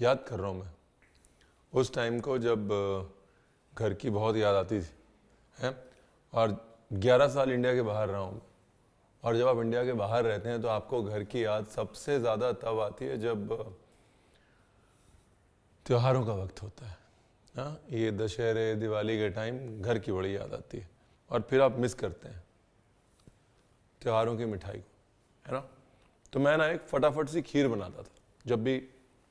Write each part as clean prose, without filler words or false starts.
याद कर रहा हूँ मैं उस टाइम को जब घर की बहुत याद आती थी है। और 11 साल इंडिया के बाहर रहा हूँ। और जब आप इंडिया के बाहर रहते हैं तो आपको घर की याद सबसे ज़्यादा तब आती है जब त्योहारों का वक्त होता है। हाँ, ये दशहरे दिवाली के टाइम घर की बड़ी याद आती है और फिर आप मिस करते हैं त्योहारों की मिठाई को, है ना। तो मैं ना एक फटाफट सी खीर बनाता था जब भी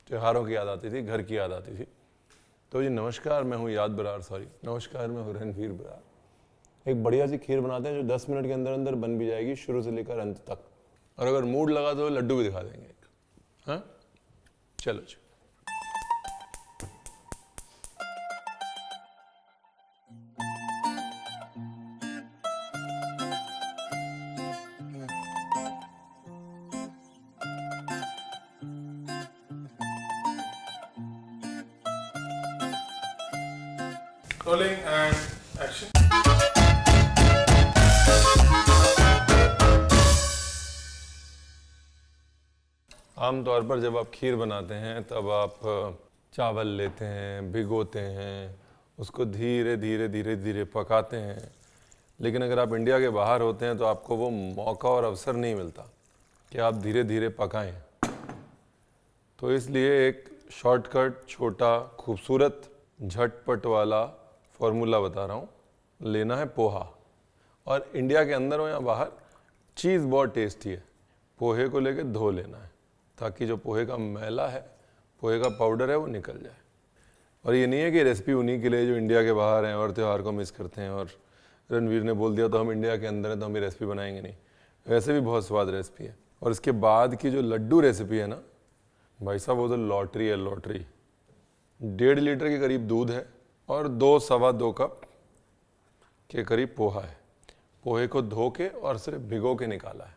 त्योहारों की याद आती थी, घर की याद आती थी। तो जी नमस्कार, मैं हूँ याद बरार, नमस्कार मैं हूँ रणवीर बरार। एक बढ़िया सी खीर बनाते हैं जो 10 मिनट के अंदर अंदर बन भी जाएगी शुरू से लेकर अंत तक। और अगर मूड लगा तो लड्डू भी दिखा देंगे एक। हाँ चलो जी। Rolling and action. आमतौर पर जब आप खीर बनाते हैं तब आप चावल लेते हैं, भिगोते हैं, उसको धीरे धीरे धीरे धीरे पकाते हैं। लेकिन अगर आप इंडिया के बाहर होते हैं तो आपको वो मौका और अवसर नहीं मिलता कि आप धीरे धीरे पकाएं। तो इसलिए एक शॉर्टकट, छोटा, खूबसूरत, झटपट वाला फॉर्मूला बता रहा हूँ। लेना है पोहा। और इंडिया के अंदर हो या बाहर, चीज़ बहुत टेस्टी है। पोहे को लेके धो लेना है ताकि जो पोहे का मैला है, पोहे का पाउडर है, वो निकल जाए। और ये नहीं है कि रेसिपी उन्हीं के लिए जो इंडिया के बाहर हैं और त्यौहार को मिस करते हैं और रणवीर ने बोल दिया तो हम इंडिया के अंदर हैं तो हम ये रेसिपी बनाएंगे नहीं। वैसे भी बहुत स्वाद रेसिपी है। और इसके बाद की जो लड्डू रेसिपी है ना भाई साहब, वो तो लॉटरी है, लॉटरी। 1.5 लीटर के करीब दूध है और 2-2.25 कप के करीब पोहा है। पोहे को धो के और सिर्फ भिगो के निकाला है।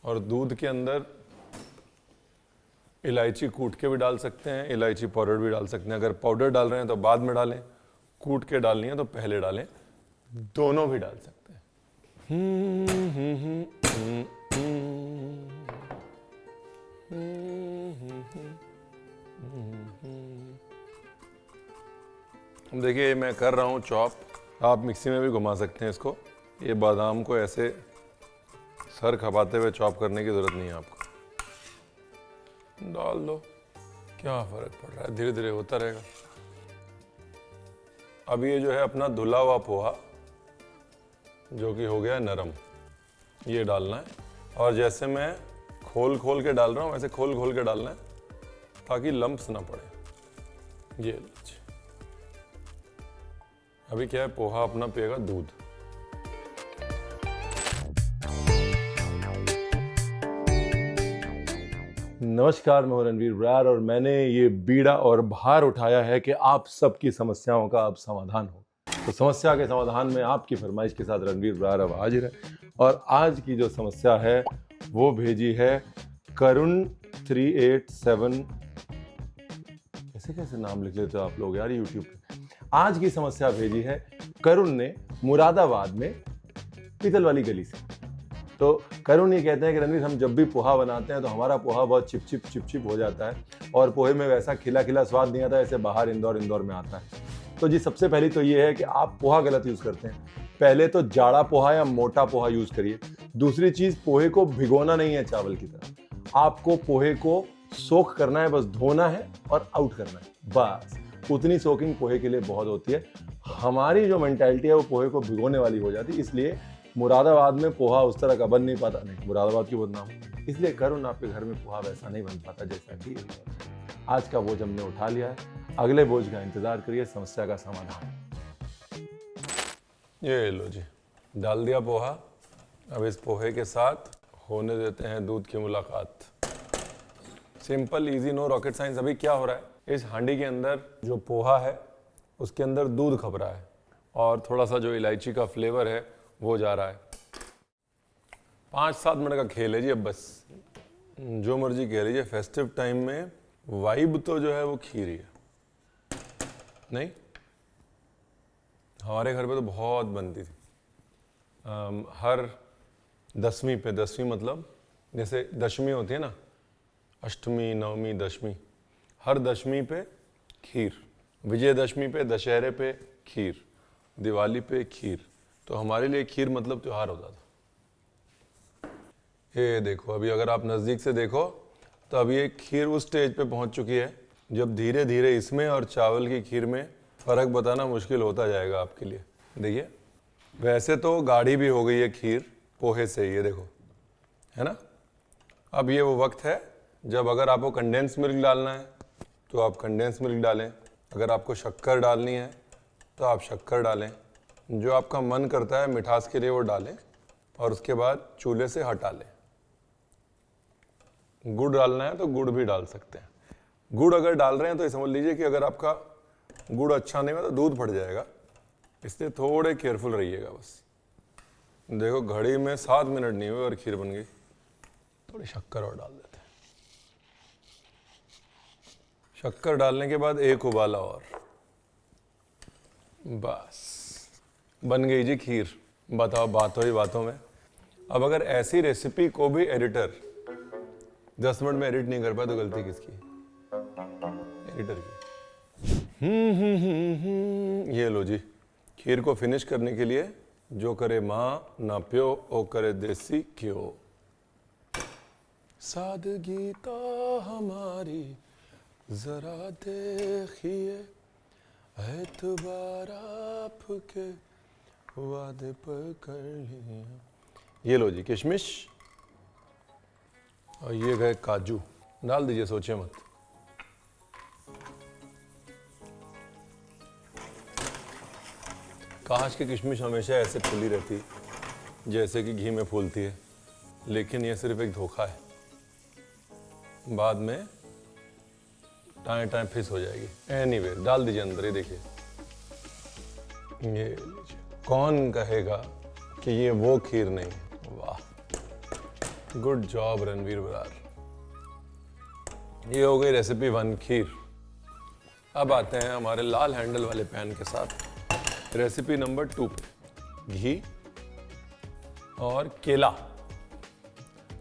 और दूध के अंदर इलायची कूट के भी डाल सकते हैं, इलायची पाउडर भी डाल सकते हैं। अगर पाउडर डाल रहे हैं तो बाद में डालें, कूट के डालनी है तो पहले डालें, दोनों भी डाल सकते हैं। देखिए मैं कर रहा हूँ चॉप, आप मिक्सी में भी घुमा सकते हैं इसको। ये बादाम को ऐसे सर खपाते हुए चॉप करने की ज़रूरत नहीं है आपको। डाल दो, क्या फ़र्क पड़ रहा है, धीरे धीरे होता रहेगा। अब ये जो है अपना धुला हुआ पोहा जो कि हो गया नरम, ये डालना है। और जैसे मैं खोल खोल के डाल रहा हूँ वैसे खोल खोल के डालना है ताकि लम्प्स ना पड़े। ये लीजिए, अभी क्या है, पोहा अपना पिएगा दूध। नमस्कार, मैं हूं रणवीर बरार और मैंने ये बीड़ा और भार उठाया है कि आप सबकी समस्याओं का अब समाधान हो। तो समस्या के समाधान में आपकी फरमाइश के साथ रणवीर बरार अब हाजिर है। और आज की जो समस्या है वो भेजी है करुण 387। कैसे कैसे नाम लिख लेते हो आप लोग यार यूट्यूब पे। आज की समस्या भेजी है करुण ने मुरादाबाद में पीतल वाली गली से। तो करुण ये कहते हैं कि रणवीर, हम जब भी पोहा बनाते हैं तो हमारा पोहा बहुत चिपचिप हो जाता है और पोहे में वैसा खिला खिला स्वाद नहीं आता जैसे बाहर इंदौर में आता है। तो जी सबसे पहली तो ये है कि आप पोहा गलत यूज़ करते हैं। पहले तो जाड़ा पोहा या मोटा पोहा यूज़ करिए। दूसरी चीज़, पोहे को भिगोना नहीं है चावल की तरह। आपको पोहे को सोख करना है, बस धोना है और आउट करना है, बस। उतनी सोकिंग पोहे के लिए बहुत होती है। हमारी जो मेंटालिटी है वो पोहे को भिगोने वाली हो जाती है। इसलिए मुरादाबाद में पोहा उस तरह का बन नहीं पाता। नहीं, मुरादाबाद क्यों बदनाम, इसलिए करुण आपके घर में पोहा वैसा नहीं बन पाता जैसा कि आज का बोझ हमने उठा लिया है। अगले बोझ का इंतजार करिए, समस्या का समाधान। ये लो जी, डाल दिया पोहा। अब इस पोहे के साथ होने देते हैं दूध की मुलाकात। Simple, easy, no rocket science. अभी क्या हो रहा है, इस हांडी के अंदर जो पोहा है उसके अंदर दूध खप रहा है और थोड़ा सा जो इलायची का फ्लेवर है वो जा रहा है। 5-7 मिनट का खेल है जी। अब बस जो मर्जी कह लीजिए, फेस्टिव टाइम में वाइब तो जो है वो खीर ही है। नहीं, हमारे घर पे तो बहुत बनती थी। हर 10वीं पे, 10वीं मतलब जैसे दशमी होती है ना, अष्टमी, नवमी, दशमी, हर दशमी पे खीर, विजयदशमी पे, दशहरे पे खीर, दिवाली पे खीर। तो हमारे लिए खीर मतलब त्योहार होता था। ये देखो, अभी अगर आप नज़दीक से देखो तो अभी एक खीर उस स्टेज पे पहुंच चुकी है जब धीरे धीरे इसमें और चावल की खीर में फ़र्क बताना मुश्किल होता जाएगा आपके लिए। देखिए, वैसे तो गाढ़ी भी हो गई है खीर पोहे से, ये देखो, है ना। अब ये वो वक्त है जब अगर आपको कंडेंस मिल्क डालना है तो आप कंडेंस मिल्क डालें, अगर आपको शक्कर डालनी है तो आप शक्कर डालें, जो आपका मन करता है मिठास के लिए वो डालें और उसके बाद चूल्हे से हटा लें। गुड़ डालना है तो गुड़ भी डाल सकते हैं। गुड़ अगर डाल रहे हैं तो ये समझ लीजिए कि अगर आपका गुड़ अच्छा नहीं हुआ तो दूध फट जाएगा, इसलिए थोड़े केयरफुल रहिएगा बस। देखो, घड़ी में 7 मिनट नहीं हुए और खीर बन गई। थोड़ी शक्कर और डाल देते हैं। शक्कर डालने के बाद एक उबाला और, बस बन गई जी खीर। बताओ, बातों ही बातों में। अब अगर ऐसी रेसिपी को भी एडिटर 10 मिनट में एडिट नहीं कर पाए तो गलती किसकी? एडिटर की। ये लो जी, खीर को फिनिश करने के लिए जो करे माँ ना प्यो ओ करे देसी घ्यो। सादगी तो हमारी जरा देखिए, एतबार आपके वादे पर कर लिया। ये लो जी किशमिश, और ये गए काजू, डाल दीजिए, सोचिए मत। काश की किशमिश हमेशा ऐसे फूली रहती जैसे कि घी में फूलती है, लेकिन ये सिर्फ एक धोखा है, बाद में टाइम टाइम फिस हो जाएगी। एनीवे, डाल दीजिए अंदर। ये देखिए, ये लीजिए। कौन कहेगा कि ये वो खीर नहीं? वाह, गुड जॉब रणवीर बरार। ये हो गई रेसिपी 1 खीर। अब आते हैं हमारे लाल हैंडल वाले पैन के साथ रेसिपी नंबर 2 पे। घी और केला,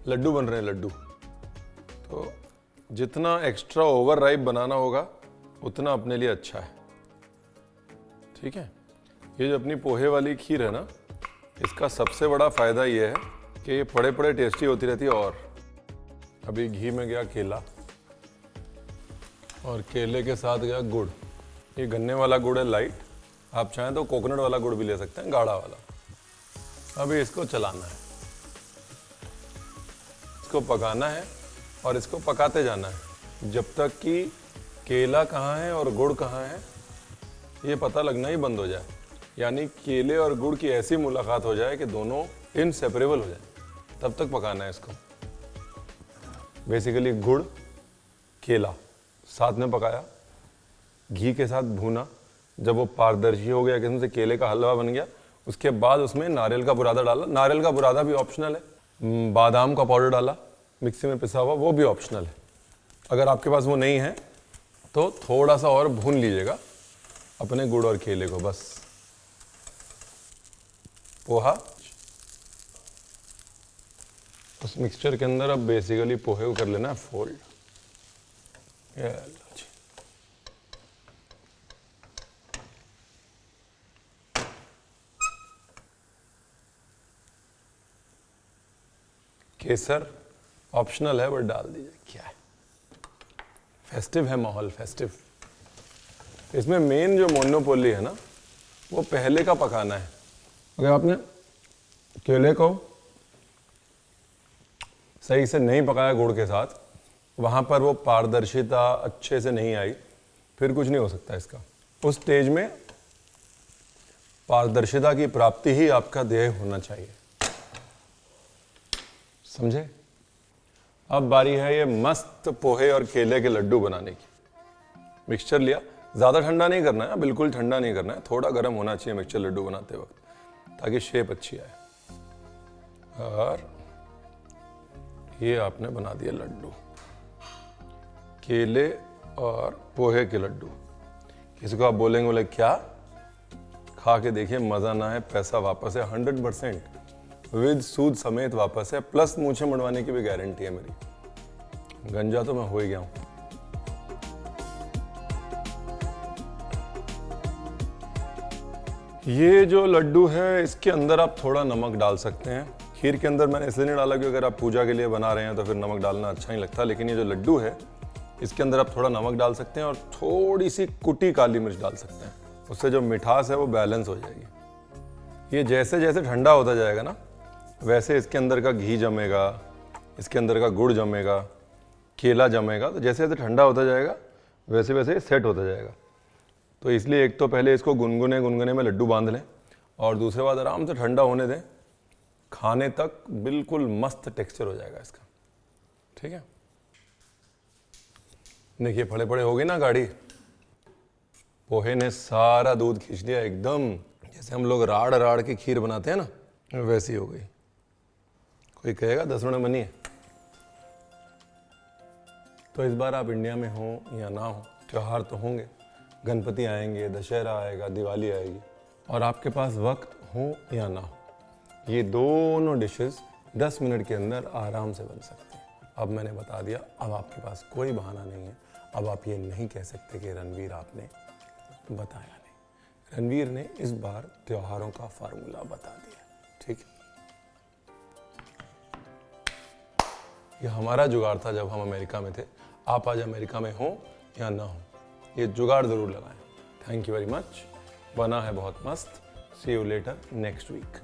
लड्डू बन रहे हैं, लड्डू। तो जितना एक्स्ट्रा ओवर राइप बनाना होगा उतना अपने लिए अच्छा है, ठीक है। ये जो अपनी पोहे वाली खीर है ना, इसका सबसे बड़ा फ़ायदा ये है कि ये पड़े पड़े टेस्टी होती रहती है। और अभी घी में गया केला और केले के साथ गया गुड़। ये गन्ने वाला गुड़ है लाइट, आप चाहें तो कोकोनट वाला गुड़ भी ले सकते हैं, गाढ़ा वाला। अभी इसको चलाना है, इसको पकाना है और इसको पकाते जाना है जब तक कि केला कहाँ है और गुड़ कहाँ है ये पता लगना ही बंद हो जाए। यानी केले और गुड़ की ऐसी मुलाकात हो जाए कि दोनों इनसेपरेबल हो जाए, तब तक पकाना है इसको। बेसिकली गुड़ केला साथ में पकाया, घी के साथ भूना, जब वो पारदर्शी हो गया, किस्म से केले का हलवा बन गया, उसके बाद उसमें नारियल का बुरादा डाला। नारियल का बुरादा भी ऑप्शनल है। बादाम का पाउडर डाला मिक्सी में पिसा हुआ, वो भी ऑप्शनल है। अगर आपके पास वो नहीं है तो थोड़ा सा और भून लीजिएगा अपने गुड़ और केले को। बस पोहा उस मिक्सचर के अंदर अब बेसिकली पोहे को कर लेना है फोल्ड। ये लो जी, केसर ऑप्शनल है बट डाल दीजिए, क्या है, फेस्टिव है माहौल, फेस्टिव। इसमें मेन जो मोनोपोली है ना, वो पहले का पकाना है। अगर आपने केले को सही से नहीं पकाया गुड़ के साथ, वहाँ पर वो पारदर्शिता अच्छे से नहीं आई, फिर कुछ नहीं हो सकता इसका। उस स्टेज में पारदर्शिता की प्राप्ति ही आपका ध्येय होना चाहिए, समझे। अब बारी है ये मस्त पोहे और केले के लड्डू बनाने की। मिक्सचर लिया, ज़्यादा ठंडा नहीं करना है, बिल्कुल ठंडा नहीं करना है, थोड़ा गर्म होना चाहिए मिक्सचर लड्डू बनाते वक्त, ताकि शेप अच्छी आए। और ये आपने बना दिया लड्डू, केले और पोहे के लड्डू। किसी को आप बोलेंगे, बोले क्या, खा के देखिए, मज़ा ना है पैसा वापस है 100%, विद सूद समेत वापस है, प्लस मूछें मड़वाने की भी गारंटी है मेरी। गंजा तो मैं हो ही गया हूँ। ये जो लड्डू है इसके अंदर आप थोड़ा नमक डाल सकते हैं। खीर के अंदर मैंने इसलिए नहीं डाला क्योंकि अगर आप पूजा के लिए बना रहे हैं तो फिर नमक डालना अच्छा नहीं लगता, लेकिन ये जो लड्डू है इसके अंदर आप थोड़ा नमक डाल सकते हैं और थोड़ी सी कुटी काली मिर्च डाल सकते हैं। उससे जो मिठास है वो बैलेंस हो जाएगी। ये जैसे जैसे ठंडा होता जाएगा ना, वैसे इसके अंदर का घी जमेगा, इसके अंदर का गुड़ जमेगा, केला जमेगा, तो जैसे जैसे ठंडा होता जाएगा वैसे वैसे सेट होता जाएगा। तो इसलिए एक तो पहले इसको गुनगुने गुनगुने में लड्डू बांध लें और दूसरे बाद आराम से ठंडा होने दें। खाने तक बिल्कुल मस्त टेक्सचर हो जाएगा इसका। ठीक है, देखिए फड़े फड़े हो गई ना गाढ़ी। पोहे ने सारा दूध खींच लिया एकदम, जैसे हम लोग राड़ राड़ के खीर बनाते हैं ना, वैसी हो गई। कोई कहेगा 10 मिनट बनी है। तो इस बार आप इंडिया में हो या ना हो, त्योहार तो होंगे, गणपति आएंगे, दशहरा आएगा, दिवाली आएगी, और आपके पास वक्त हो या ना हो, ये दोनों डिशेस 10 मिनट के अंदर आराम से बन सकती हैं। अब मैंने बता दिया, अब आपके पास कोई बहाना नहीं है। अब आप ये नहीं कह सकते कि रणवीर आपने बताया नहीं। रणवीर ने इस बार त्योहारों का फार्मूला बता दिया। ठीक है, ये हमारा जुगाड़ था जब हम अमेरिका में थे। आप आज अमेरिका में हो या ना हो, ये जुगाड़ जरूर लगाएं। थैंक यू वेरी मच, बना है बहुत मस्त। सी यू लेटर नेक्स्ट वीक।